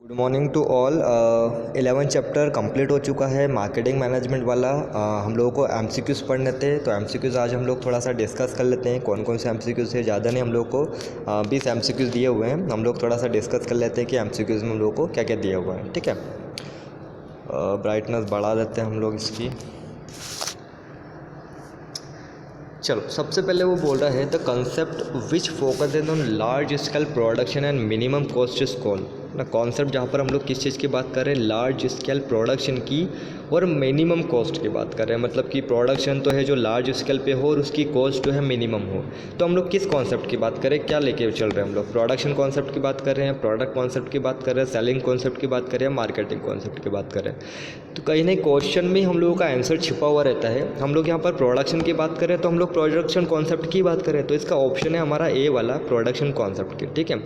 Good morning to all. 11 chapter complete हो चुका है मार्केटिंग मैनेजमेंट वाला। हम लोगों को एमसीक्यूज़ पढ़ने थे, तो एमसीक्यूज़ आज हम लोग थोड़ा सा डिस्कस कर लेते हैं। कौन कौन से एमसीक्यूज़ है, ज़्यादा नहीं, हम लोग को 20 एमसीक्यूज़ दिए हुए हैं। हम लोग थोड़ा सा डिस्कस कर लेते हैं कि एमसीक्यूज़ में हम लोग को क्या क्या दिया हुआ है। ठीक है, ब्राइटनेस बढ़ा देते हैं हम लोग इसकी। चलो, सबसे पहले वो बोल रहा है the concept which focuses on large scale production and minimum cost is called ना। कॉन्सेप्ट जहाँ पर हम लोग किस चीज़ की बात कर रहे हैं, लार्ज स्केल प्रोडक्शन की और मिनिमम कॉस्ट की बात कर रहे हैं। मतलब कि प्रोडक्शन तो है जो लार्ज स्केल पे हो और उसकी कॉस्ट जो है मिनिमम हो। तो हम लोग किस कॉन्सेप्ट की बात करें, क्या लेके चल रहे हैं हम लोग? प्रोडक्शन कॉन्सेप्ट की बात कर रहे हैं, प्रोडक्ट कॉन्सेप्ट की बात कर रहे हैं, सेलिंग कॉन्सेप्ट की बात कर रहे हैं, मार्केटिंग कॉन्सेप्ट की बात कर रहे हैं। तो कहीं ना क्वेश्चन में हम लोगों का आंसर छिपा हुआ रहता है। हम लोग यहाँ पर प्रोडक्शन की बात करें तो हम लोग प्रोडक्शन कॉन्सेप्ट की बात करें तो इसका ऑप्शन है हमारा ए वाला, प्रोडक्शन कॉन्सेप्ट की। ठीक है,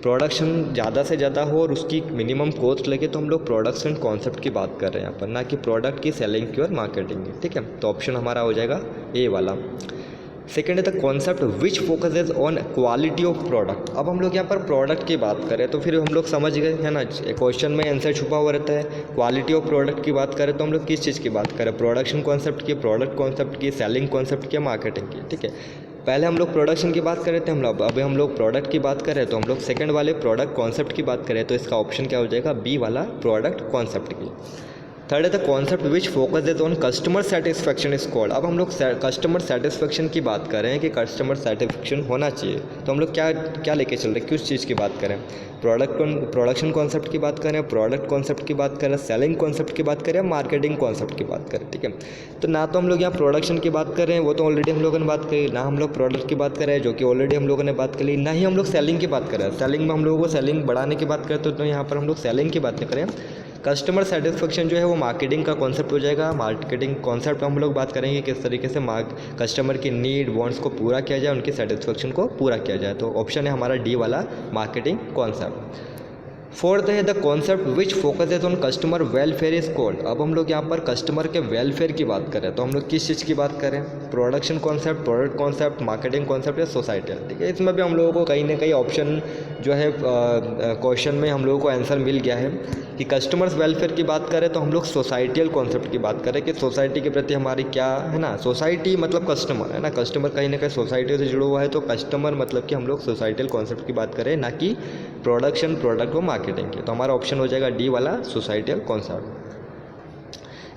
प्रोडक्शन ज़्यादा से ज़्यादा हो और उसकी मिनिमम कॉस्ट लगे तो हम लोग प्रोडक्शन कॉन्सेप्ट की बात कर रहे हैं यहाँ पर, ना कि प्रोडक्ट की सेलिंग की और मार्केटिंग की। ठीक है, तो ऑप्शन हमारा हो जाएगा ए वाला। सेकेंड है the concept which focuses on quality of product. अब हम लोग यहाँ पर प्रोडक्ट की बात करें तो फिर हम लोग समझ गए है ना, क्वेश्चन में आंसर छुपा हुआ रहता है। क्वालिटी ऑफ प्रोडक्ट की बात करें तो हम लोग किस चीज़ की बात करें? प्रोडक्शन कॉन्सेप्ट की, प्रोडक्ट कॉन्सेप्ट की, सेलिंग कॉन्सेप्ट की, मार्केटिंग की। ठीक है, पहले हम लोग प्रोडक्शन की बात कर रहे थे, अभी हम लोग प्रोडक्ट की बात करें तो हम लोग सेकंड वाले प्रोडक्ट कॉन्सेप्ट की बात करें तो इसका ऑप्शन क्या हो जाएगा? बी वाला, प्रोडक्ट कॉन्सेप्ट की। थर्ड है the concept which focuses on customer satisfaction is called. अब हम लोग कस्टमर सेटिस्फैक्शन की बात कर रहे हैं कि कस्टमर सेटिस्फैक्शन होना चाहिए, तो हम लोग क्या क्या लेके चल रहे हैं, किस चीज़ की बात करें? प्रोडक्शन कॉन्सेप्ट की बात करें, प्रोडक्ट कॉन्सेप्ट की बात करें, सेलिंग कॉन्सेप्ट की बात करें, मार्केटिंग कॉन्सेप्ट की बात करें। ठीक है, तो ना तो हम लोग यहाँ प्रोडक्शन की बात कर रहे हैं, वो तो ऑलरेडी हम लोगों ने बात करी, ना हम लोग प्रोडक्ट की बात कर रहे हैं जो कि ऑलरेडी हम लोगों ने बात करी, ना ही हम लोग सेलिंग की बात कर रहे हैं। सेलिंग में हम लोगों को सेलिंग बढ़ाने की बात करते तो यहाँ पर हम लोग सेलिंग की बात नहीं करें। कस्टमर सेटिस्फेक्शन जो है वो मार्केटिंग का कॉन्सेप्ट हो जाएगा। मार्केटिंग कॉन्सेप्ट हम लोग बात करेंगे किस तरीके से कस्टमर की नीड वांट्स को पूरा किया जाए, उनकी सेटिस्फेक्शन को पूरा किया जाए। तो ऑप्शन है हमारा डी वाला, मार्केटिंग कॉन्सेप्ट। फोर्थ है the concept which focuses on customer welfare is called. अब हम लोग यहाँ पर कस्टमर के वेलफेयर की बात करें तो हम लोग किस चीज़ की बात करें? Production concept, product concept, marketing concept या सोसाइटल। ठीक है, इसमें भी हम लोगों को कहीं ना कहीं ऑप्शन जो है क्वेश्चन में हम लोगों को आंसर मिल गया है कि कस्टमर्स वेलफेयर की बात करें तो हम लोग सोसाइटियल कॉन्सेप्ट की बात करें कि सोसाइटी के प्रति हमारी क्या है ना, सोसाइटी मतलब कस्टमर है ना, कस्टमर कहीं ना कहीं सोसाइटी से जुड़ा हुआ है, तो कस्टमर मतलब कि हम लोग सोसाइटियल कॉन्सेप्ट की बात करें, ना कि प्रोडक्शन, प्रोडक्ट और मार्केटिंग की। तो हमारा ऑप्शन हो जाएगा डी वाला, societal concept.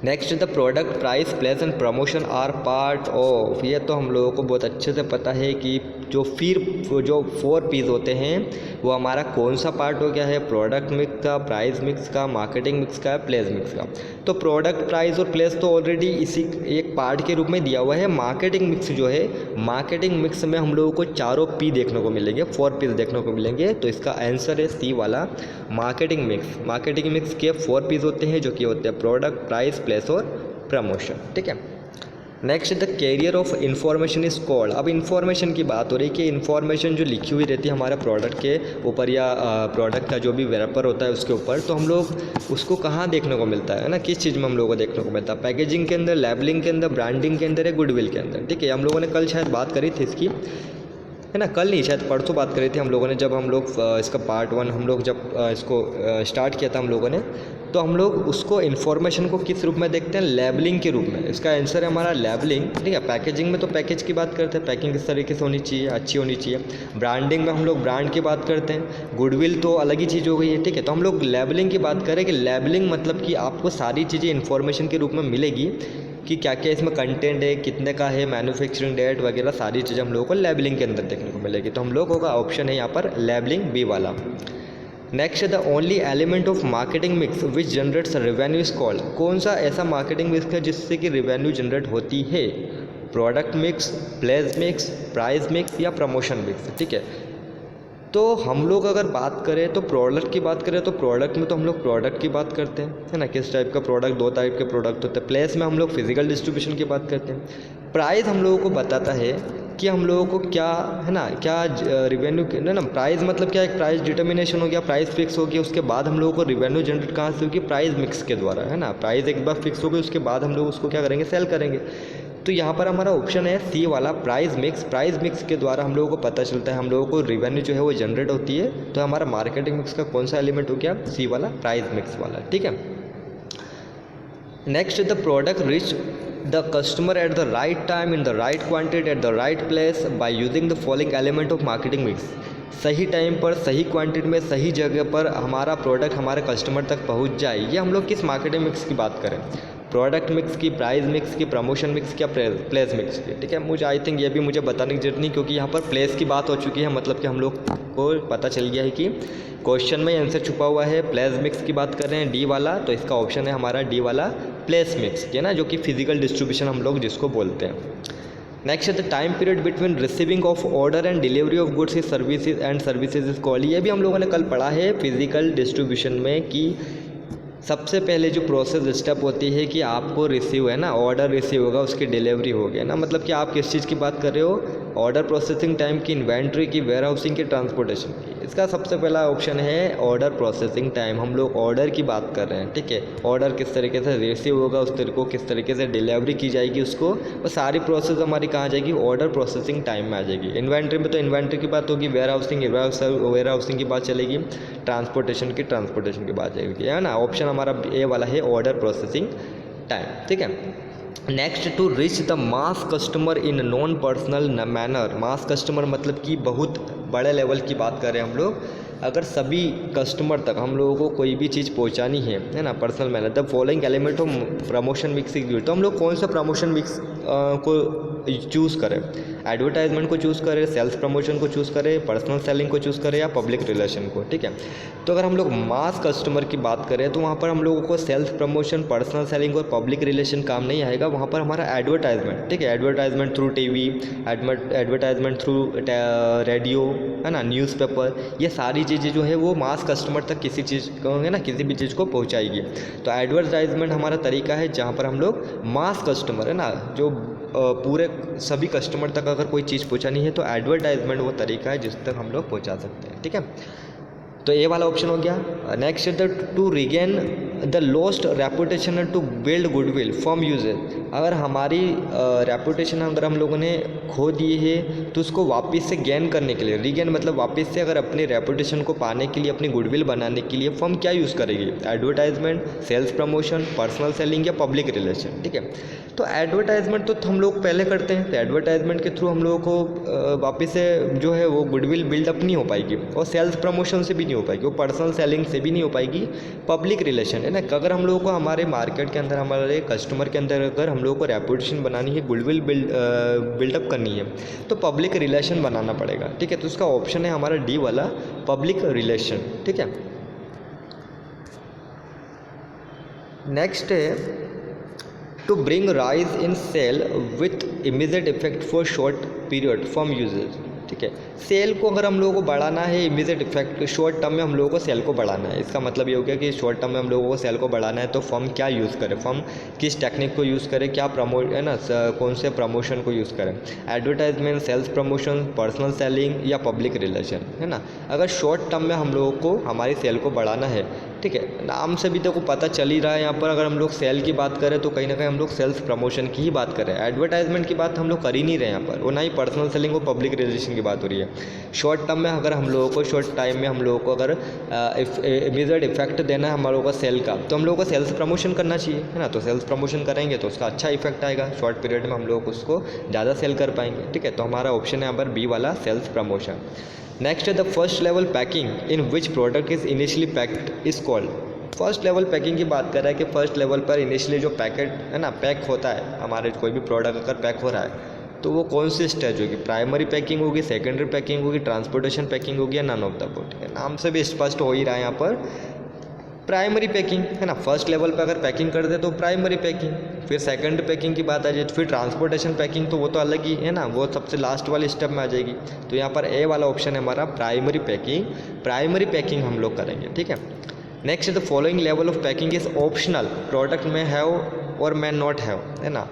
Next the product price place and promotion are part of. ये तो हम लोगों को बहुत अच्छे से पता है कि जो 4 पीस होते हैं वो हमारा कौन सा पार्ट हो गया है? प्रोडक्ट मिक्स का, प्राइस मिक्स का, मार्केटिंग मिक्स का, प्लेस मिक्स का। तो प्रोडक्ट, प्राइस और प्लेस तो ऑलरेडी इसी एक पार्ट के रूप में दिया हुआ है। मार्केटिंग मिक्स जो है, मार्केटिंग मिक्स में हम लोगों को चारों पी देखने को मिलेंगे, 4 पीस देखने को मिलेंगे। तो इसका आंसर है सी वाला, मार्केटिंग मिक्स। मार्केटिंग मिक्स के 4 पीस होते हैं जो कि होते हैं प्रोडक्ट, प्राइस, प्लेस और प्रमोशन। ठीक है, next the carrier of information is called. अब इंफॉर्मेशन की बात हो रही है कि इंफॉर्मेशन जो लिखी हुई रहती है हमारे प्रोडक्ट के ऊपर या प्रोडक्ट का जो भी रैपर होता है उसके ऊपर, तो हम लोग उसको कहाँ देखने को मिलता है ना, किस चीज़ में हम लोगों को देखने को मिलता है? पैकेजिंग के अंदर, लेबलिंग के अंदर, ब्रांडिंग के अंदर या गुडविल के अंदर। ठीक है, हम लोगों ने कल शायद बात करी थी इसकी, है ना, कल नहीं शायद परसों बात करी थी हम लोगों ने, जब हम लोग इसका पार्ट 1 हम लोग जब इसको स्टार्ट किया था हम लोगों ने, तो हम लोग उसको इन्फॉर्मेशन को किस रूप में देखते हैं? लेबलिंग के रूप में। इसका आंसर है हमारा लेबलिंग। ठीक है, पैकेजिंग में तो पैकेज की बात करते हैं, पैकिंग किस तरीके से होनी चाहिए, अच्छी होनी चाहिए। ब्रांडिंग में हम लोग ब्रांड की बात करते हैं, गुडविल तो अलग ही चीज़ हो गई है। ठीक है, तो हम लोग लेबलिंग की बात करें कि लेबलिंग मतलब कि आपको सारी चीज़ें इन्फॉर्मेशन के रूप में मिलेगी कि क्या क्या इसमें कंटेंट है, कितने का है, मैन्युफैक्चरिंग डेट वगैरह सारी चीज़ें हम लोगों को लेबलिंग के अंदर देखने को मिलेगी। तो हम लोगों का ऑप्शन है यहाँ पर लेबलिंग, बी वाला। Next the only element of marketing mix which generates revenue is called. कौन सा ऐसा मार्केटिंग मिक्स है जिससे कि रेवेन्यू जनरेट होती है? Product mix, place mix, price mix या प्रमोशन मिक्स। ठीक है, तो हम लोग अगर बात करें तो प्रोडक्ट की बात करें तो प्रोडक्ट में तो हम लोग प्रोडक्ट की बात करते हैं, है ना, किस टाइप का प्रोडक्ट, 2 टाइप के प्रोडक्ट होते हैं। प्लेस में हम लोग फिजिकल डिस्ट्रीब्यूशन की बात करते हैं। प्राइस हम लोगों को बताता है कि हम लोगों को क्या है ना, क्या रिवेन्यू ना, प्राइस मतलब क्या, एक प्राइस डिटर्मिनेशन हो गया, प्राइस फिक्स हो गया, उसके बाद हम लोगों को रिवेन्यू जनरेट कहाँ से होगी? प्राइस मिक्स के द्वारा, है ना। प्राइस एक बार फिक्स हो गई उसके बाद हम लोग उसको क्या करेंगे? सेल करेंगे। तो यहाँ पर हमारा ऑप्शन है सी वाला प्राइस मिक्स। प्राइस मिक्स के द्वारा हम लोगों को पता चलता है, हम लोगों को रिवेन्यू जो है वो जनरेट होती है। तो हमारा मार्केटिंग मिक्स का कौन सा एलिमेंट हो गया, सी वाला प्राइस मिक्स वाला, ठीक है। Next, the product rich the customer at the right time in the right quantity at the right place by using the following element of marketing mix. सही टाइम पर, सही क्वांटिटी में, सही जगह पर हमारा प्रोडक्ट हमारे कस्टमर तक पहुंच जाए। ये हम लोग किस मार्केटिंग मिक्स की बात करें, प्रोडक्ट मिक्स की, प्राइस मिक्स की, प्रमोशन मिक्स की, प्लेस मिक्स की, ठीक है। मुझे आई थिंक ये भी मुझे बताने की जरूरत नहीं, क्योंकि यहाँ पर प्लेस की बात हो चुकी है, मतलब कि हम लोग को पता चल गया है कि क्वेश्चन में आंसर छुपा हुआ है। प्लेस मिक्स की बात कर रहे हैं डी वाला, तो इसका ऑप्शन है हमारा डी वाला प्लेस मिक्स, है ना, जो कि फिजिकल डिस्ट्रीब्यूशन हम लोग जिसको बोलते हैं। नेक्स्ट है the time period between receiving of order and delivery of goods services and services is called. ये भी हम लोगों ने कल पढ़ा है फिजिकल डिस्ट्रीब्यूशन में कि सबसे पहले जो प्रोसेस स्टेप होती है कि आपको रिसीव है ना, ऑर्डर रिसीव होगा, उसकी डिलीवरी हो गया ना, मतलब कि आप किस चीज़ की बात कर रहे हो, ऑर्डर प्रोसेसिंग टाइम की, इन्वेंट्री की, वेयर हाउसिंग की, ट्रांसपोर्टेशन की। इसका सबसे पहला ऑप्शन है ऑर्डर प्रोसेसिंग टाइम। हम लोग ऑर्डर की बात कर रहे हैं, ठीक है। ऑर्डर किस तरीके से रिसीव होगा, उस तरीके को किस तरीके से डिलीवरी की जाएगी उसको, वो सारी प्रोसेस हमारी कहाँ जाएगी, ऑर्डर प्रोसेसिंग टाइम में आ जाएगी। इन्वेंट्री में तो इन्वेंट्री की बात होगी, वेयर हाउसिंग की बात चलेगी, ट्रांसपोर्टेशन की बात जाएगी, है ना। ऑप्शन हमारा ए वाला है ऑर्डर प्रोसेसिंग टाइम, ठीक है। Next, to reach the mass customer in non personal manner. Mass customer मतलब कि बहुत बड़े लेवल की बात कर रहे हैं हम लोग। अगर सभी कस्टमर तक हम लोगों को कोई भी चीज़ पहुंचानी है ना, personal manner, the following element of promotion mix is used. तो हम लोग कौन सा प्रमोशन मिक्स को चूज़ करें, एडवर्टाइजमेंट को चूज़ करें, सेल्स प्रमोशन को चूज़ करें, पर्सनल सेलिंग को चूज़ करें, या पब्लिक रिलेशन को, ठीक है। तो अगर हम लोग मास कस्टमर की बात करें तो वहाँ पर हम लोगों को सेल्स प्रमोशन, पर्सनल सेलिंग और पब्लिक रिलेशन काम नहीं आएगा। वहाँ पर हमारा एडवर्टाइजमेंट, ठीक है, advertisement through TV, advertisement through radio, है ना, न्यूज़पेपर, ये सारी चीज़ें जो है वो मास कस्टमर तक किसी चीज़ को, है ना, किसी भी चीज़ को पहुँचाएगी। तो एडवर्टाइजमेंट हमारा तरीका है जहाँ पर हम लोग मास कस्टमर, है ना, जो पूरे सभी कस्टमर तक अगर कोई चीज़ पहुंचानी है तो एडवर्टाइजमेंट वो तरीका है जिस तक हम लोग पहुंचा सकते हैं, ठीक है। तो ये वाला ऑप्शन हो गया। Next the to regain the lost reputation and to build goodwill from user. अगर हमारी रेपुटेशन अगर हम लोगों ने खो दी है तो उसको वापस से गेन करने के लिए, रिगेन मतलब वापस से अगर अपनी रेपुटेशन को पाने के लिए, अपनी गुडविल बनाने के लिए फर्म क्या यूज़ करेगी, advertisement, sales promotion, personal selling या पब्लिक रिलेशन, ठीक है। तो एडवर्टाइजमेंट तो हम लोग पहले करते हैं, तो एडवर्टाइजमेंट के थ्रू हम लोगों को वापस से जो है वो गुडविल बिल्डअप नहीं हो पाएगी, और सेल्स प्रमोशन से भी नहीं हो पाएगी, वो पर्सनल सेलिंग से भी नहीं हो पाएगी। पब्लिक रिलेशन है ना, अगर हम लोगों को हमारे मार्केट के अंदर, हमारे कस्टमर के अंदर अगर हम लोगों को रेपुटेशन बनानी है, गुडविल बिल्डअप करनी है, तो पब्लिक रिलेशन बनाना पड़ेगा, ठीक है। तो उसका ऑप्शन है हमारा डी वाला पब्लिक रिलेशन, ठीक है। नेक्स्ट है to bring rise in sale with immediate effect for short period from users, ठीक है। सेल को अगर हम लोगों को बढ़ाना है, इमीडिएट इफेक्ट शॉर्ट टर्म में हम लोगों को सेल को बढ़ाना है, इसका मतलब ये हो गया कि शॉर्ट टर्म में हम लोगों को सेल को बढ़ाना है तो फर्म क्या यूज़ करे, फर्म किस टेक्निक को यूज़ करे, क्या प्रमोट, है ना, कौन से प्रमोशन को यूज़ करें, advertisement, sales promotion, personal selling या पब्लिक रिलेशन, है ना। अगर शॉर्ट टर्म में हम लोगों को हमारी सेल को बढ़ाना है, ठीक है, नाम से भी देखो पता चल ही रहा है यहाँ पर, अगर हम लोग सेल की बात करें तो कहीं ना कहीं हम लोग सेल्स प्रमोशन की ही बात कर रहे हैं, एडवर्टाइजमेंट की बात हम लोग कर ही नहीं रहे यहाँ पर, और ना ही पर्सनल सेलिंग और पब्लिक रिलेशन की बात हो रही है। शॉर्ट टर्म में अगर हम लोगों को, शॉर्ट टाइम में हम लोगों को अगर इमीडिएट इफेक्ट देना है हम लोगों को सेल का, तो हम लोगों को सेल्स प्रमोशन करना चाहिए, है ना। तो सेल्स प्रमोशन करेंगे तो उसका अच्छा इफेक्ट आएगा, शॉर्ट पीरियड में हम लोग उसको ज़्यादा सेल कर पाएंगे, ठीक है। तो हमारा ऑप्शन है यहाँ पर बी वाला सेल्स प्रमोशन। नेक्स्ट है the first level packing in which product is initially packed is called. First level packing की बात कर रहा है कि फर्स्ट लेवल पर इनिशियली जो पैकेट है ना, पैक होता है, हमारे कोई भी प्रोडक्ट अगर पैक हो रहा है तो वो कौन सी स्टेज होगी, प्राइमरी पैकिंग होगी, सेकेंडरी पैकिंग होगी, ट्रांसपोर्टेशन पैकिंग होगी, या नन ऑफ द बोथ, ठीक है। नाम से भी स्पष्ट हो ही रहा है यहाँ पर प्राइमरी पैकिंग, है ना। फर्स्ट लेवल पर अगर पैकिंग कर दे तो प्राइमरी पैकिंग, फिर सेकंड पैकिंग की बात आ जाए, फिर ट्रांसपोर्टेशन पैकिंग, तो वो तो अलग ही है ना, वो सबसे लास्ट वाले स्टेप में आ जाएगी। तो यहाँ पर ए वाला ऑप्शन है हमारा प्राइमरी पैकिंग, प्राइमरी पैकिंग हम लोग करेंगे, ठीक है। Next the following level of packing is optional, product में हैव और may नॉट हैव, है ना।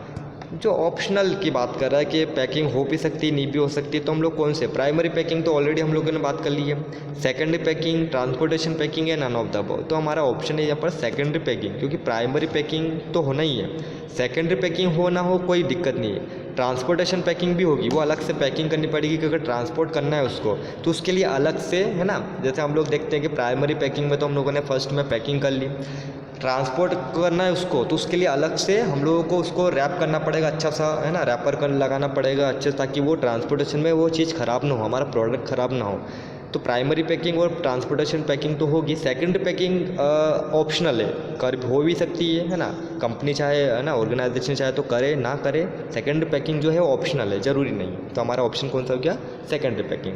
जो ऑप्शनल की बात कर रहा है कि पैकिंग हो भी सकती है नहीं भी हो सकती, तो हम लोग कौन से, प्राइमरी पैकिंग तो ऑलरेडी हम लोगों ने बात कर ली है, सेकेंडरी पैकिंग, ट्रांसपोर्टेशन पैकिंग है, नन ऑफ द अबव। तो हमारा ऑप्शन है यहाँ पर सेकेंडरी पैकिंग, क्योंकि प्राइमरी पैकिंग तो होना ही है, सेकेंडरी पैकिंग हो ना हो कोई दिक्कत नहीं है। ट्रांसपोर्टेशन पैकिंग भी होगी, वो अलग से पैकिंग करनी पड़ेगी, क्योंकि ट्रांसपोर्ट करना है उसको, तो उसके लिए अलग से है ना। जैसे हम लोग देखते हैं कि प्राइमरी पैकिंग में तो हम लोगों ने फर्स्ट में पैकिंग कर ली, ट्रांसपोर्ट करना है उसको, तो उसके लिए अलग से हम लोगों को उसको रैप करना पड़ेगा, अच्छा सा है ना, रैपर कर लगाना पड़ेगा अच्छे, ताकि वो ट्रांसपोर्टेशन में वो चीज़ ख़राब ना हो, हमारा प्रोडक्ट ख़राब ना हो। तो प्राइमरी पैकिंग और ट्रांसपोर्टेशन पैकिंग तो होगी। सेकेंडरी पैकिंग ऑप्शनल है, कर हो भी सकती है ना, कंपनी चाहे है ना, ऑर्गेनाइजेशन चाहे तो करे ना करे, सेकेंडरी पैकिंग जो है ऑप्शनल है, ज़रूरी नहीं। तो हमारा ऑप्शन कौन सा हो गया, secondary packing.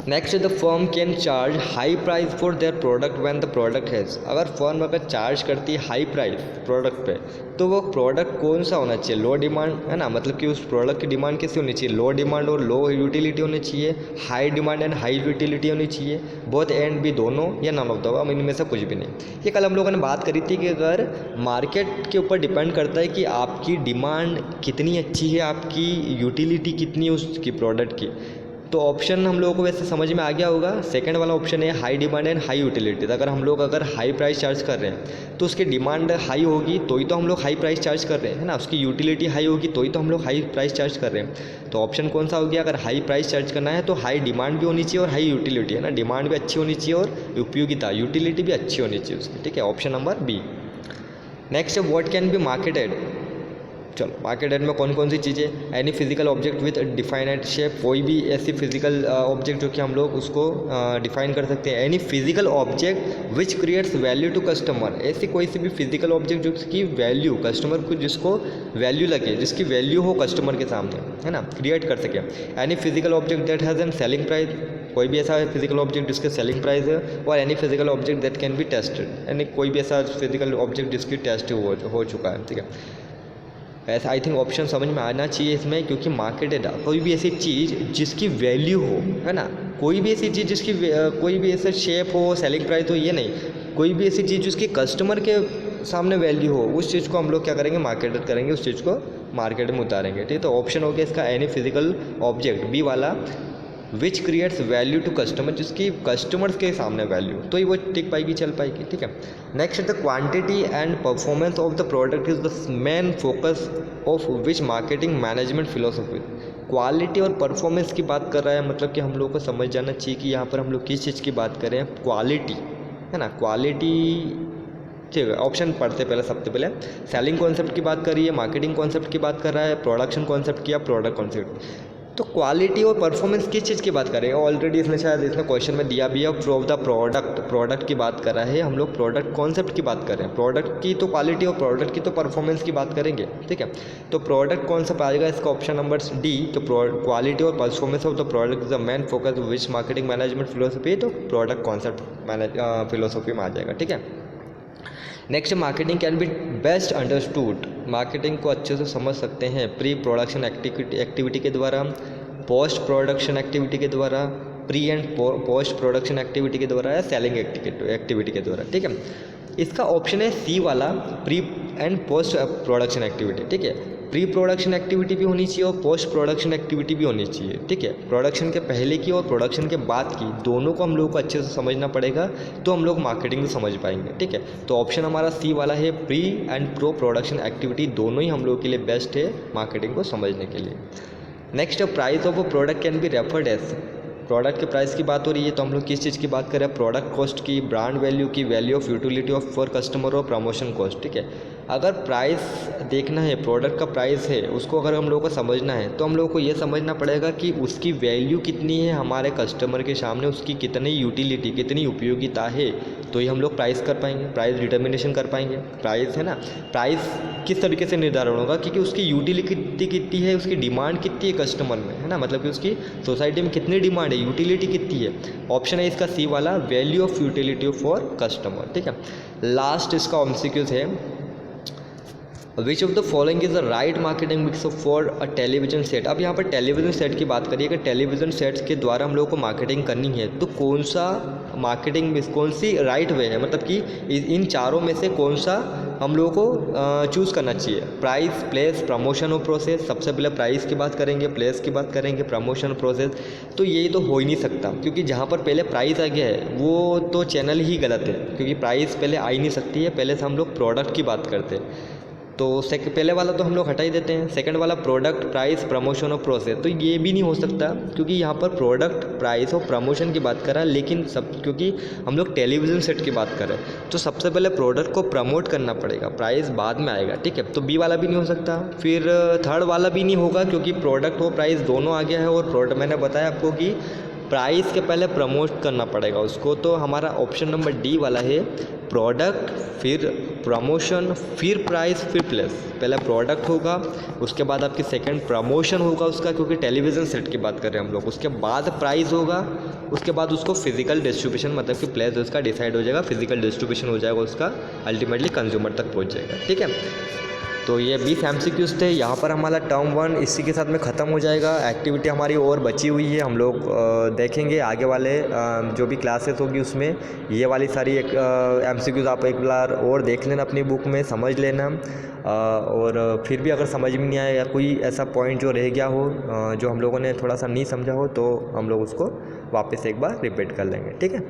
Next, the firm can charge high price for their product when the product has, अगर फर्म अगर चार्ज करती है हाई प्राइस प्रोडक्ट पे, तो वो प्रोडक्ट कौन सा होना चाहिए, लो डिमांड है ना, मतलब कि उस प्रोडक्ट की डिमांड कैसी होनी चाहिए, लो डिमांड और लो यूटिलिटी होनी चाहिए, high demand and high utility होनी चाहिए, बोथ एंड भी दोनों, या नन ऑफ द अबव, इनमें से कुछ भी नहीं। ये कल हम लोगों ने बात करी थी कि अगर मार्केट के ऊपर डिपेंड करता है कि आपकी डिमांड कितनी अच्छी है, आपकी यूटिलिटी कितनी है उसकी प्रोडक्ट की, तो ऑप्शन हम लोगों को वैसे समझ में आ गया होगा। सेकंड वाला ऑप्शन है high demand and high utility. अगर हम लोग अगर हाई प्राइस चार्ज कर रहे हैं तो उसकी डिमांड हाई होगी तो ही तो हम लोग हाई प्राइस चार्ज कर रहे हैं, है ना, उसकी यूटिलिटी हाई होगी तो ही तो हम लोग हाई प्राइस चार्ज कर रहे हैं। तो ऑप्शन कौन सा हो गया, अगर हाई प्राइस चार्ज करना है तो हाई डिमांड भी होनी चाहिए और हाई यूटिलिटी, है ना, डिमांड भी अच्छी होनी चाहिए और उपयोगिता यूटिलिटी भी अच्छी होनी चाहिए उसकी, ठीक है, option number B. Next, what can be marketed, चलो मार्केटेड में कौन कौन सी चीज़ें, any physical object with defined shape, कोई भी ऐसी फिजिकल ऑब्जेक्ट जो कि हम लोग उसको डिफाइन कर सकते हैं, any physical object which creates value to customer, ऐसी कोई सी भी फिजिकल ऑब्जेक्ट जिसकी वैल्यू कस्टमर को, जिसको वैल्यू लगे, जिसकी वैल्यू हो कस्टमर के सामने, है ना, क्रिएट कर सके। Any physical object that has an selling price, कोई भी ऐसा फिजिकल ऑब्जेक्ट जिसके सेलिंग प्राइस है, और any physical object that can be tested, यानी कोई भी ऐसा फिजिकल ऑब्जेक्ट जिसकी टेस्ट हो चुका है, ठीक है। ऐसा आई थिंक ऑप्शन समझ में आना चाहिए इसमें, क्योंकि मार्केटेड कोई भी ऐसी चीज़ जिसकी वैल्यू हो, है ना, कोई भी ऐसी चीज़ जिसकी कोई भी ऐसा शेप हो, सेलिंग प्राइस हो, ये नहीं, कोई भी ऐसी चीज़ जिसकी कस्टमर के सामने वैल्यू हो, उस चीज़ को हम लोग क्या करेंगे, मार्केटेड करेंगे, उस चीज़ को मार्केट में उतारेंगे, ठीक है। तो ऑप्शन हो गया इसका एनी फिजिकल ऑब्जेक्ट, बी वाला, which creates value to customer, जिसकी कस्टमर्स के सामने वैल्यू, तो ये वो टिक पाएगी, चल पाएगी, ठीक है। Next, the quantity and performance of the product is the main focus of which marketing management philosophy, quality और परफॉर्मेंस की बात कर रहा है, मतलब कि हम लोग को समझ जाना चाहिए कि यहाँ पर हम लोग किस चीज़ की बात कर रहे हैं, क्वालिटी, है ना, क्वालिटी, ठीक है। ऑप्शन पढ़ते पहले, सबसे पहले सेलिंग कॉन्सेप्ट की बात कर रही है, मार्केटिंग कॉन्सेप्ट की बात कर रहा है, प्रोडक्शन कॉन्सेप्ट की या प्रोडक्ट कॉन्सेप्ट, तो क्वालिटी और परफॉर्मेंस किस चीज़ की बात कर रहे हैं, ऑलरेडी इसने शायद इसने क्वेश्चन में दिया भी है, ऑफ द प्रोडक्ट की बात कर रहा है, हम लोग प्रोडक्ट कॉन्सेप्ट की बात कर रहे हैं, प्रोडक्ट की तो क्वालिटी और प्रोडक्ट की तो परफॉर्मेंस की बात करेंगे, ठीक है। तो प्रोडक्ट कॉन्सेप्ट आएगा इसका ऑप्शन नंबर डी, तो क्वालिटी और performance of the product is the main focus which marketing management philosophy, तो प्रोडक्ट कॉन्सेप्ट फिलोसफी में आ जाएगा, ठीक है। Next, marketing can be best understood, marketing को अच्छे से समझ सकते हैं प्री प्रोडक्शन एक्टिविटी के द्वारा, पोस्ट प्रोडक्शन एक्टिविटी के द्वारा, pre and post production activity के द्वारा, या सेलिंग एक्टिविटी के द्वारा, ठीक है। इसका ऑप्शन है सी वाला, pre and post production activity, ठीक है। प्री प्रोडक्शन एक्टिविटी भी होनी चाहिए और पोस्ट प्रोडक्शन एक्टिविटी भी होनी चाहिए, ठीक है। प्रोडक्शन के पहले की और प्रोडक्शन के बाद की, दोनों को हम लोग को अच्छे से समझना पड़ेगा, तो हम लोग मार्केटिंग को समझ पाएंगे, ठीक है। तो ऑप्शन हमारा सी वाला है, pre and pro production activity दोनों ही हम लोग के लिए बेस्ट है मार्केटिंग को समझने के लिए। Next, price of a product can be referred as, product के प्राइस की बात हो रही है, तो हम लोग किस चीज़ की बात कर रहे हैं, प्रोडक्ट कॉस्ट की, ब्रांड वैल्यू की, value of utility of for customer और प्रमोशन कॉस्ट, ठीक है। अगर प्राइस देखना है, प्रोडक्ट का प्राइस है, उसको अगर हम लोगों को समझना है, तो हम लोगों को ये समझना पड़ेगा कि उसकी वैल्यू कितनी है हमारे कस्टमर के सामने, उसकी कितनी यूटिलिटी, कितनी उपयोगिता है, तो ये हम लोग प्राइस कर पाएंगे, प्राइस डिटर्मिनेशन कर पाएंगे। प्राइस है ना, प्राइस किस तरीके से निर्धारण होगा, क्योंकि उसकी यूटिलिटी कितनी है, उसकी डिमांड कितनी है कस्टमर में, है ना, मतलब कि उसकी सोसाइटी में कितनी डिमांड है, यूटिलिटी कितनी है। ऑप्शन है इसका सी वाला, value of utility for customer, ठीक है। लास्ट इसका एमसीक्यूज है, which of the following is the right marketing mix for a television set. अब यहाँ पर टेलीविजन सेट की बात करिए कि टेलीविजन सेट्स के द्वारा हम लोगों को मार्केटिंग करनी है तो कौन सा मार्केटिंग मिक्स, कौन सी राइट वे है, मतलब कि इन चारों में से कौन सा हम लोगों को चूज़ करना चाहिए। प्राइस, प्लेस, प्रमोशन और प्रोसेस। सबसे पहले प्राइस की बात करेंगे, प्लेस की बात करेंगे, प्रमोशन, प्रोसेस। तो ये तो हो ही नहीं सकता, क्योंकि जहाँ पर पहले प्राइस आ गया है वो तो चैनल ही गलत है, क्योंकि प्राइस पहले आ ही नहीं सकती है। पहले से हम लोग प्रोडक्ट की बात करते हैं, तो पहले वाला तो हम लोग हटा ही देते हैं। सेकंड वाला प्रोडक्ट, प्राइस, प्रमोशन और प्रोसेस, तो ये भी नहीं हो सकता, क्योंकि यहाँ पर प्रोडक्ट, प्राइस और प्रमोशन की बात कर रहा है, लेकिन क्योंकि हम लोग टेलीविज़न सेट की बात कर रहे हैं तो सबसे पहले प्रोडक्ट को प्रमोट करना पड़ेगा, प्राइस बाद में आएगा, ठीक है। तो बी वाला भी नहीं हो सकता। फिर थर्ड वाला भी नहीं होगा, क्योंकि प्रोडक्ट और प्राइस दोनों आ गया है, और प्रोडक्ट मैंने बताया आपको कि प्राइस के पहले प्रमोट करना पड़ेगा उसको। तो हमारा ऑप्शन नंबर डी वाला है, प्रोडक्ट, फिर प्रमोशन, फिर प्राइस, फिर प्लेस। पहले प्रोडक्ट होगा, उसके बाद आपकी सेकंड प्रमोशन होगा उसका, क्योंकि टेलीविज़न सेट की बात कर रहे हैं हम लोग। उसके बाद प्राइस होगा, उसके बाद उसको फिजिकल डिस्ट्रीब्यूशन, मतलब कि प्लेस उसका डिसाइड हो जाएगा, फिजिकल डिस्ट्रीब्यूशन हो जाएगा उसका, अल्टीमेटली कंज्यूमर तक पहुँच जाएगा, ठीक है। तो ये 20 MCQs थे। यहाँ पर हमारा टर्म 1 इसी के साथ में ख़त्म हो जाएगा। एक्टिविटी हमारी और बची हुई है, हम लोग देखेंगे आगे वाले जो भी क्लासेस होगी उसमें ये वाली सारी MCQs आप एक बार और देख लेना, अपनी बुक में समझ लेना। और फिर भी अगर समझ में नहीं आया या कोई ऐसा पॉइंट जो रह गया हो, जो हम लोगों ने थोड़ा सा नहीं समझा हो, तो हम लोग उसको वापस एक बार रिपीट कर लेंगे, ठीक है।